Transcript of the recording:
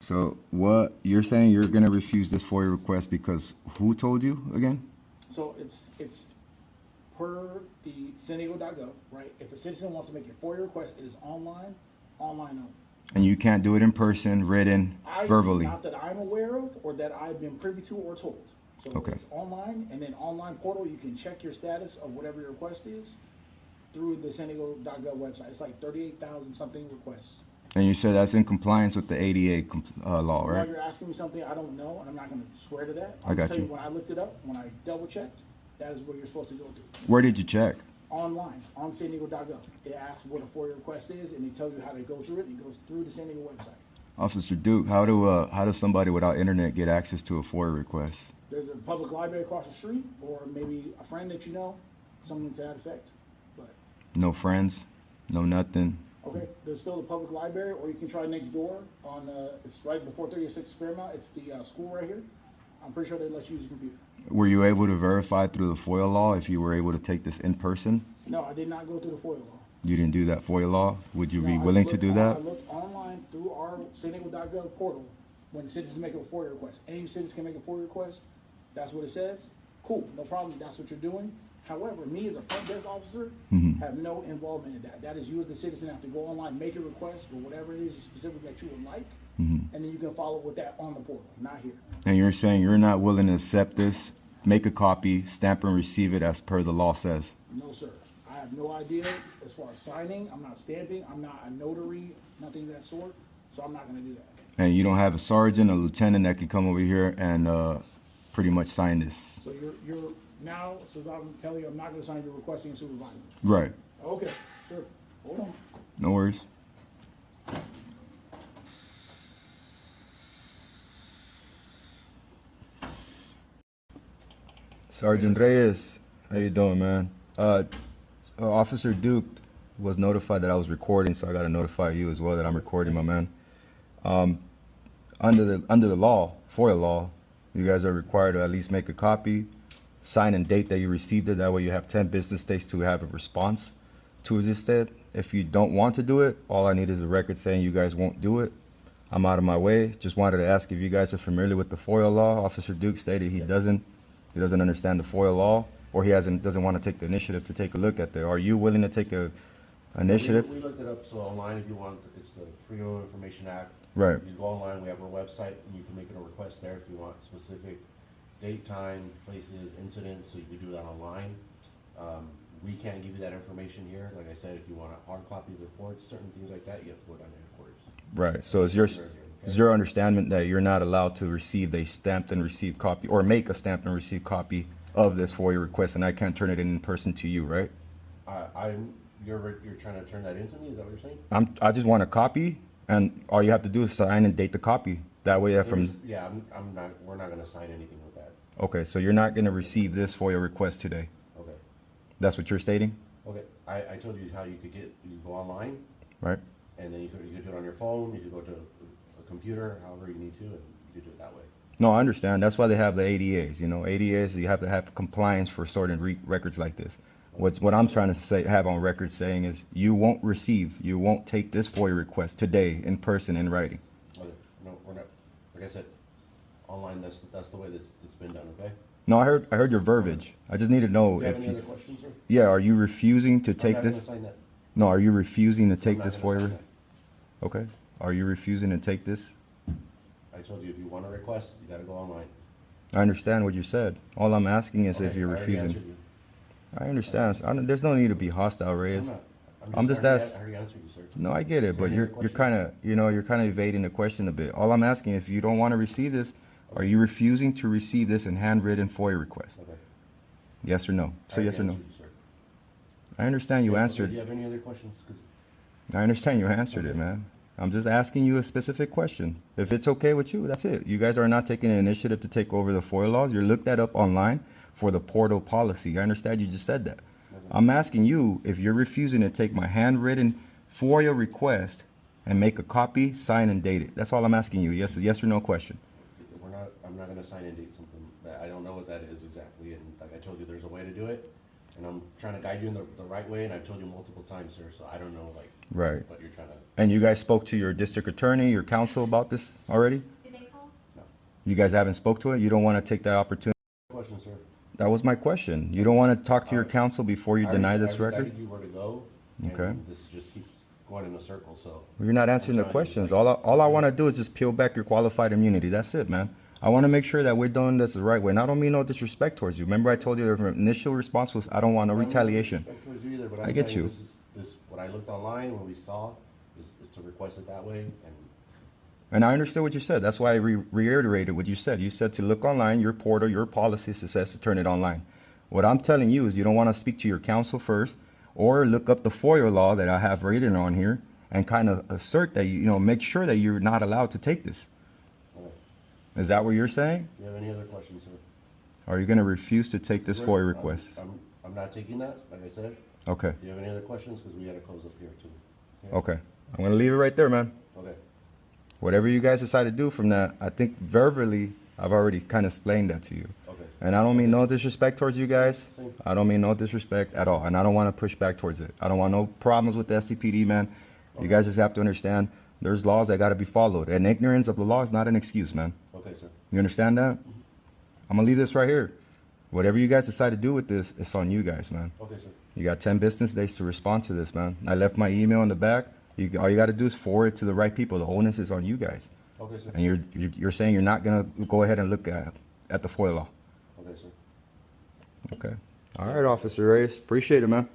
So what you're saying, you're gonna refuse this FOIA request because who told you again? So it's per the sandiego.gov, right? If a citizen wants to make a FOIA request, it is online only. And you can't do it in person, written, verbally. Not that I'm aware of or that I've been privy to or told. So Okay. It's online, and then online portal, you can check your status of whatever your request is through the sandiego.gov website. It's like 38,000 something requests. And you said that's in compliance with the ADA law, Now right? you're asking me something I don't know, and I'm not going to swear to that. I got tell you you. when I looked it up, when I double checked, that is what you're supposed to go through. Where did you check? Online on sandiego.gov. It asks what a FOIA request is, and it tells you how to go through it. It goes through the San Diego website. Officer Duke, how does somebody without internet get access to a FOIA request? There's a public library across the street, or maybe a friend that you know, something to that effect. But No friends, no nothing. okay, there's still a public library, or you can try next door on. It's right before 36 Fairmount. It's the school right here. I'm pretty sure they let you use a computer. Were you able to verify through the FOIA law if you were able to take this in person? No, I did not go through the FOIA law. You didn't do that FOIA law? Would you No, be I willing just to do looked- that? I looked online through our sandiego.gov portal when citizens make a FOIA request. Any citizen can make a FOIA request. That's what it says. Cool, no problem. That's what you're doing. However, me as a front desk officer have no involvement in that. That is you as the citizen have to go online, make a request for whatever it is specifically that you would like, and then you can follow with that on the portal, not here. And you're saying you're not willing to accept this, make a copy, stamp and receive it as per the law says? No, sir. I have no idea as far as signing. I'm not stamping. I'm not a notary, nothing of that sort. So I'm not going to do that. And you don't have a sergeant, a lieutenant that can come over here and pretty much sign this? So you're now, since I'm telling you I'm not going to sign, you're requesting a supervisor. Right. Okay, sure. Hold on. No worries. Sergeant Reyes, how you doing, man? Officer Duke was notified that I was recording, so I got to notify you as well that I'm recording, my man. Under the law, FOIA law, you guys are required to at least make a copy, sign and date that you received it. That way you have 10 business days to have a response to this step. If you don't want to do it, all I need is a record saying you guys won't do it. I'm out of my way. Just wanted to ask if you guys are familiar with the FOIA law. Officer Duke stated he doesn't understand the FOIA law, or he doesn't want to take the initiative to take a look at it. Are you willing to take a initiative? We looked it up, so online if you want, it's the Freedom of Information Act. Right. You go online, we have our website, and you can make a request there if you want specific date, time, places, incidents, so you can do that online. We can't give you that information here. Like I said, if you want a hard copy of reports, certain things like that, you have to go down to headquarters. Right. So is your understanding that you're not allowed to receive a stamped and received copy or make a stamped and received copy of this FOIA request, and I can't turn it in person to you, right? You're trying to turn that into me? Is that what you're saying? I just want a copy, and all you have to do is sign and date the copy. That way, Yeah, I'm not. We're not going to sign anything with that. Okay, so you're not going to receive this FOIA request today. Okay. That's what you're stating, Okay. I told you how you could go online, right? and then you could do it on your phone. You could go to a computer, however you need to, and you could do it that way. No, I understand. That's why they have the ADAs. You know, ADAs, you have to have compliance for certain records like this. What I'm trying to have on record saying is you won't take this FOIA request today in person in writing. Okay. No, we're not. Like I said, online. That's the way that's it's been done. Okay. No, I heard your verbiage. I just need to know Do you have if any other questions, sir? yeah, are you refusing to I'm take not this? gonna sign that. No, are you refusing to take I'm not this gonna FOIA? sign that. Okay. Are you refusing to take this? I told you if you want a request, you got to go online. I understand what you said. All I'm asking is if Okay, you're I already answered refusing. you. I understand. There's no need to be hostile, Reyes. I'm just I asking. already answered you, sir. No, I get it, but any you're other questions? kind of you're kind of evading the question a bit. All I'm asking, if you don't want to receive this, are you refusing to receive this in handwritten FOIA request? Okay. Yes or no? Say I yes or already no. answered you, sir. I understand you Okay, answered. Do you have any other questions? 'Cause I understand you answered it, man. I'm just asking you a specific question. If it's okay with you, that's it. You guys are not taking an initiative to take over the FOIA laws. You looked that up online for the portal policy. I understand you just said that. I'm asking you if you're refusing to take my handwritten FOIA request and make a copy, sign, and date it. That's all I'm asking you. Yes or no question. I'm not going to sign and date something that I don't know what that is exactly. And like I told you, there's a way to do it. And I'm trying to guide you in the right way, and I've told you multiple times, sir, so I don't know, like, Right. what you're trying to, And you guys spoke to your district attorney, your counsel about this already? Did they call? no. You guys haven't spoke to it? You don't want to take that opportunity? Question, sir. That was my question. You don't want to talk to your counsel before you deny this I record? guided you where to go, Okay. and this just keeps going in a circle, so. You're not answering the I'm trying to, questions. like- All I want to do is just peel back your qualified immunity. That's it, man. I want to make sure that we're doing this the right way. And I don't mean no disrespect towards you. Remember I told you the initial response was, I don't want no I don't retaliation. disrespect towards you either, but I I'm get telling you. This, what I looked online, what we saw, is to request it that way, and And I understood what you said. That's why I reiterated what you said. You said to look online, your portal, your policy says to turn it online. What I'm telling you is you don't want to speak to your counsel first or look up the FOIA law that I have written on here and kind of assert that, make sure that you're not allowed to take this. okay. Is that what you're saying? Do you have any other questions, sir? Are you going to refuse to take this FOIA request? I'm not taking that, like I said. Okay. Do you have any other questions? Because we gotta close up here too. Okay. I'm going to leave it right there, man. Okay, Whatever you guys decide to do from that, I think verbally, I've already kind of explained that to you. okay. And I don't mean no disrespect towards you guys. Same. I don't mean no disrespect at all. And I don't want to push back towards it. I don't want no problems with the SDPD, man. You guys just have to understand there's laws that got to be followed. And ignorance of the law is not an excuse, man. Okay, sir. You understand that? I'm going to leave this right here. Whatever you guys decide to do with this, it's on you guys, man. Okay, sir. You got 10 business days to respond to this, man. I left my email in the back. All you got to do is forward it to the right people. The onus is on you guys. Okay, sir. And you're saying you're not going to go ahead and look at the FOIA law. Okay, sir. Okay. All right, Officer Reyes. Appreciate it, man.